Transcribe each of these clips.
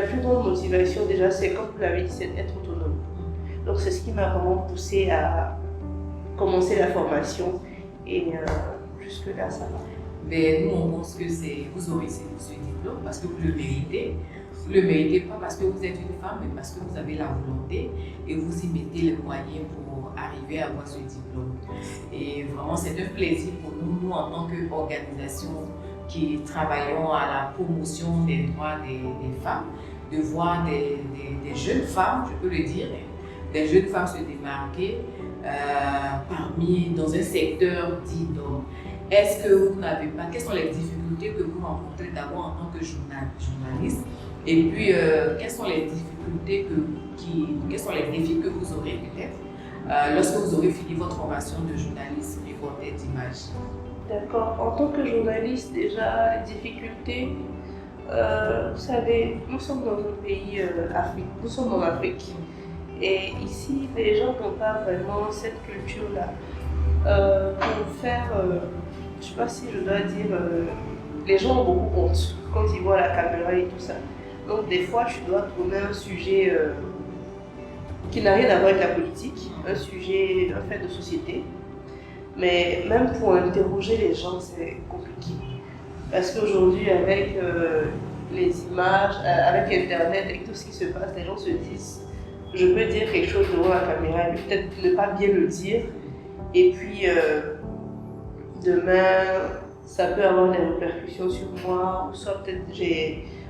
la plus grande motivation déjà, c'est comme vous l'avez dit, c'est d'être autonome. Donc c'est ce qui m'a vraiment poussée à commencer la formation et jusque-là ça va. Mais nous on pense que vous aurez ce diplôme parce que vous le méritez. Vous ne le méritez pas parce que vous êtes une femme, mais parce que vous avez la volonté et vous y mettez les moyens pour arriver à avoir ce diplôme. Et vraiment, c'est un plaisir pour nous en tant qu'organisation qui travaillons à la promotion des droits des femmes, de voir des jeunes femmes, je peux le dire, des jeunes femmes se démarquer dans un secteur dit d'hommes. Est-ce que vous n'avez pas, quelles sont les difficultés que vous rencontrez d'abord en tant que journaliste? Et puis, quelles sont les difficultés, quels sont les défis que vous aurez peut-être lorsque vous aurez fini votre formation de journaliste reporter d'image? D'accord. En tant que journaliste, déjà, les difficultés, vous savez, nous sommes dans un pays Afrique, nous sommes en Afrique. Et ici, les gens n'ont pas vraiment cette culture-là. Pour faire, je ne sais pas si je dois dire, les gens ont beaucoup honte quand ils voient la caméra et tout ça. Donc des fois, tu dois tourner un sujet qui n'a rien à voir avec la politique, un sujet, un fait de société. Mais même pour interroger les gens, c'est compliqué. Parce qu'aujourd'hui, avec les images, avec Internet, avec tout ce qui se passe, les gens se disent, je peux dire quelque chose devant la caméra, mais peut-être ne pas bien le dire. Et puis, demain, ça peut avoir des répercussions sur moi, ou soit peut-être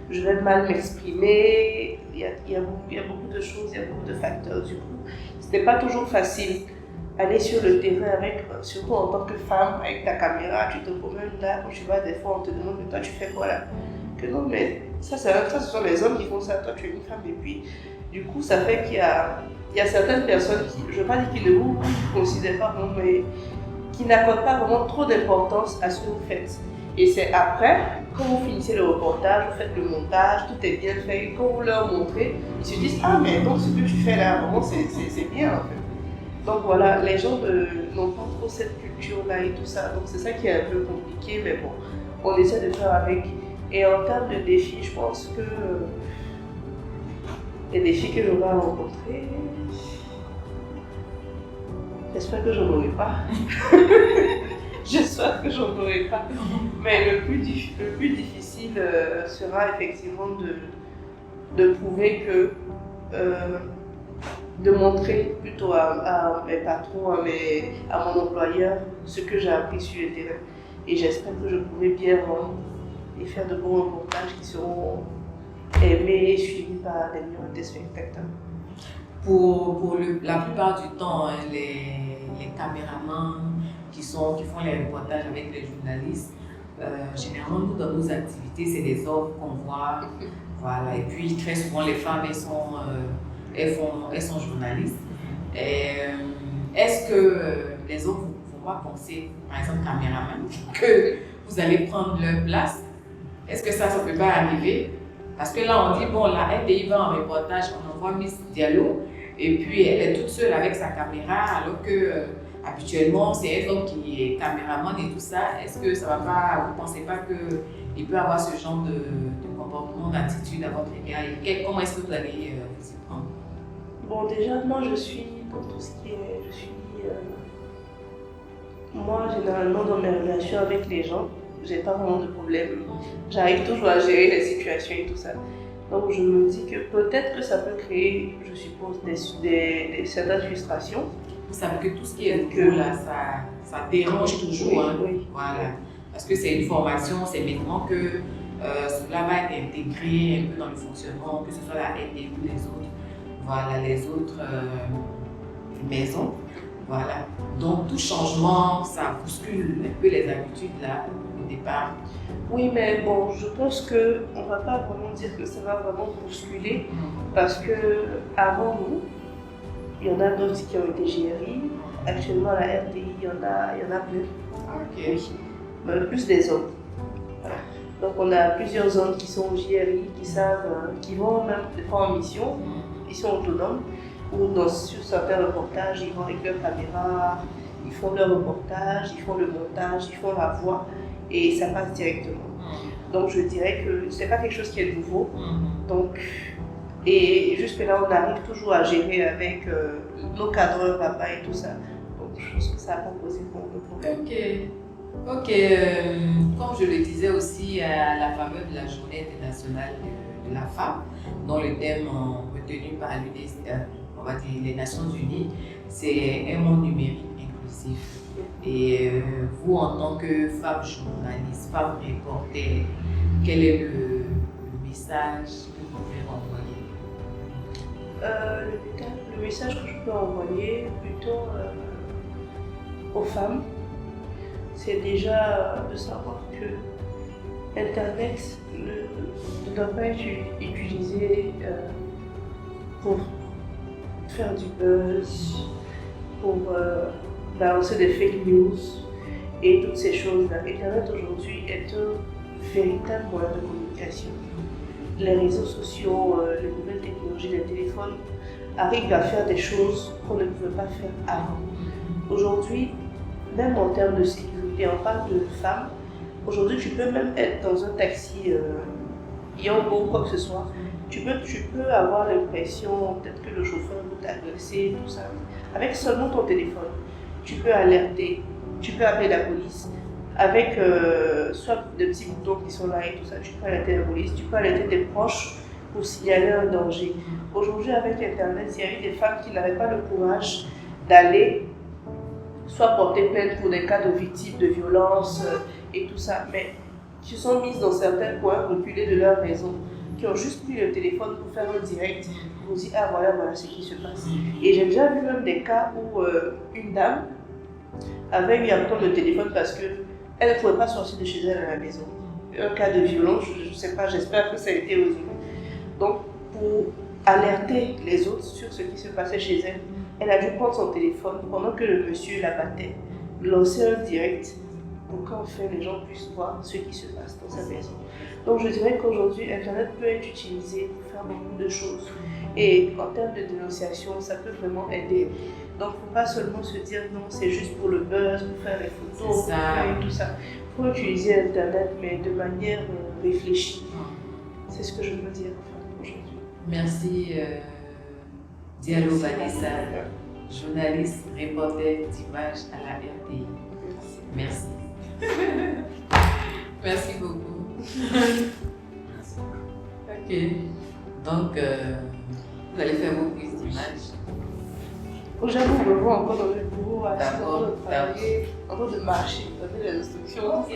je vais mal m'exprimer. Il y a beaucoup de choses, il y a beaucoup de facteurs. Du coup, ce n'est pas toujours facile aller sur le terrain, surtout en tant que femme, avec ta caméra, tu te promènes là, quand tu vas des fois, on te demande, mais toi, tu fais quoi là? Que non, mais ça, ce sont les hommes qui font ça, toi, tu es une femme. Et puis, du coup, ça fait qu'il y a certaines personnes qui, je ne veux pas dire qu'ils ne vous considèrent pas, non, mais qui n'accordent pas vraiment trop d'importance à ce que vous faites. Et c'est après, quand vous finissez le reportage, vous faites le montage, tout est bien fait, quand vous leur montrez, ils se disent, ah, mais donc ce que tu fais là, vraiment, c'est bien en fait. Donc voilà, les gens n'ont pas trop cette culture-là et tout ça, donc c'est ça qui est un peu compliqué, mais bon, on essaie de faire avec. Et en termes de défis, je pense que les défis que j'aurai à rencontrer, j'espère que je n'en aurai pas. J'espère que j'en aurai pas. Mais le plus difficile sera effectivement de prouver que de montrer plutôt à mes patrons, à mon employeur, ce que j'ai appris sur le terrain. Et j'espère que je pourrai bien rendre et faire de bons reportages qui seront aimés et suivis par des millions de spectateurs. Pour la plupart du temps, les caméramans qui font les reportages avec les journalistes, généralement, nous, dans nos activités, c'est des hommes qu'on voit. Voilà. Et puis, très souvent, les femmes, elles sont journalistes. Est-ce que les hommes ne vont pas penser, par exemple, caméraman, que vous allez prendre leur place? Est-ce que ça ne peut pas arriver? Parce que là, on dit, bon, la RTI va en reportage, on envoie Miss Diallo, et puis elle est toute seule avec sa caméra, alors que habituellement, c'est un homme qui est caméraman et tout ça. Est-ce que ça va pas, vous ne pensez pas qu'il peut avoir ce genre de comportement, d'attitude à votre égard? Et comment est-ce que vous allez vous y prendre? Bon, déjà, moi, je suis dans tout ce qui est. Moi, généralement, dans mes relations avec les gens, j'ai pas vraiment de problème. J'arrive toujours à gérer les situations et tout ça. Donc, je me dis que peut-être que ça peut créer, je suppose, certaines frustrations. Vous savez que tout ce qui est nouveau, là, ça dérange toujours. Oui, hein. oui. Voilà. Parce que c'est une formation, c'est maintenant que cela va être intégré un peu dans le fonctionnement, que ce soit la RTI ou les autres. Voilà, les autres maisons. Voilà. Donc, tout changement, ça bouscule un peu les habitudes là, au départ. Oui, mais bon, je pense qu'on ne va pas vraiment dire que ça va vraiment bousculer, parce qu'avant nous, il y en a d'autres qui ont été GRI. Actuellement, à la RTI, il y en a plus. Ok. Oui, mais plus des hommes. Voilà. Donc, on a plusieurs hommes qui sont au GRI, qui savent, qui vont même des fois en mission, ils sont autonomes, ou sur certains reportages, ils vont avec leur caméra, ils font leur reportage, ils font le montage, ils font la voix, et ça passe directement. Donc, je dirais que ce n'est pas quelque chose qui est nouveau. Donc, et jusque là, on arrive toujours à gérer avec nos cadreurs là-bas et tout ça. Donc, je pense que ça n'a pas posé beaucoup de problème. Ok. Comme je le disais aussi à la faveur de la Journée internationale de la femme, dont le thème retenu par on va dire les Nations Unies, c'est un monde numérique inclusif. Et vous, en tant que femme journaliste, femme reporter, quel est le message que vous pouvez envoyer? Le message que je peux envoyer plutôt aux femmes, c'est déjà de savoir que Internet ne doit pas être utilisé pour faire du buzz, pour balancer des fake news et toutes ces choses-là. Internet aujourd'hui est un véritable moyen de communication. Les réseaux sociaux, les nouvelles technologies, les téléphones arrivent à faire des choses qu'on ne pouvait pas faire avant. Aujourd'hui, même en termes de sécurité, on parle de femmes. Aujourd'hui, tu peux même être dans un taxi, Yango ou quoi que ce soit. Tu peux avoir l'impression peut-être que le chauffeur veut t'agresser, tout ça. Avec seulement ton téléphone, tu peux alerter, tu peux appeler la police. Avec soit des petits boutons qui sont là et tout ça, tu peux alerter la police, tu peux alerter tes proches pour signaler un danger. Aujourd'hui, avec Internet, il y a eu des femmes qui n'avaient pas le courage d'aller soit porter plainte pour des cas de victimes de violences et tout ça, mais qui sont mises dans certains coins reculés de leur maison, qui ont juste pris le téléphone pour faire un direct, pour dire ah voilà ce qui se passe. Et j'ai déjà vu même des cas où une dame avait eu à prendre le téléphone parce qu'elle ne pouvait pas sortir de chez elle à la maison. Un cas de violence, je ne sais pas, j'espère que ça a été résolu. Donc pour alerter les autres sur ce qui se passait chez elle, elle a dû prendre son téléphone pendant que le monsieur la battait, lancer un direct pour qu'enfin les gens puissent voir ce qui se passe dans sa maison. Donc je dirais qu'aujourd'hui, Internet peut être utilisé pour faire beaucoup de choses. Et en termes de dénonciation, ça peut vraiment aider. Donc il ne faut pas seulement se dire non, c'est juste pour le buzz, pour faire les photos, pour faire tout ça. Il faut utiliser Internet, mais de manière réfléchie. C'est ce que je veux dire aujourd'hui. Merci Diallo Vanessa, journaliste, reporter d'images à la RTI. Merci. Merci beaucoup. Ok. Donc, vous allez faire vos prises d'images. J'avoue, je me vois encore dans le bureau, assis, en D'accord, train de travailler, en train de marcher, donner les instructions. Ok.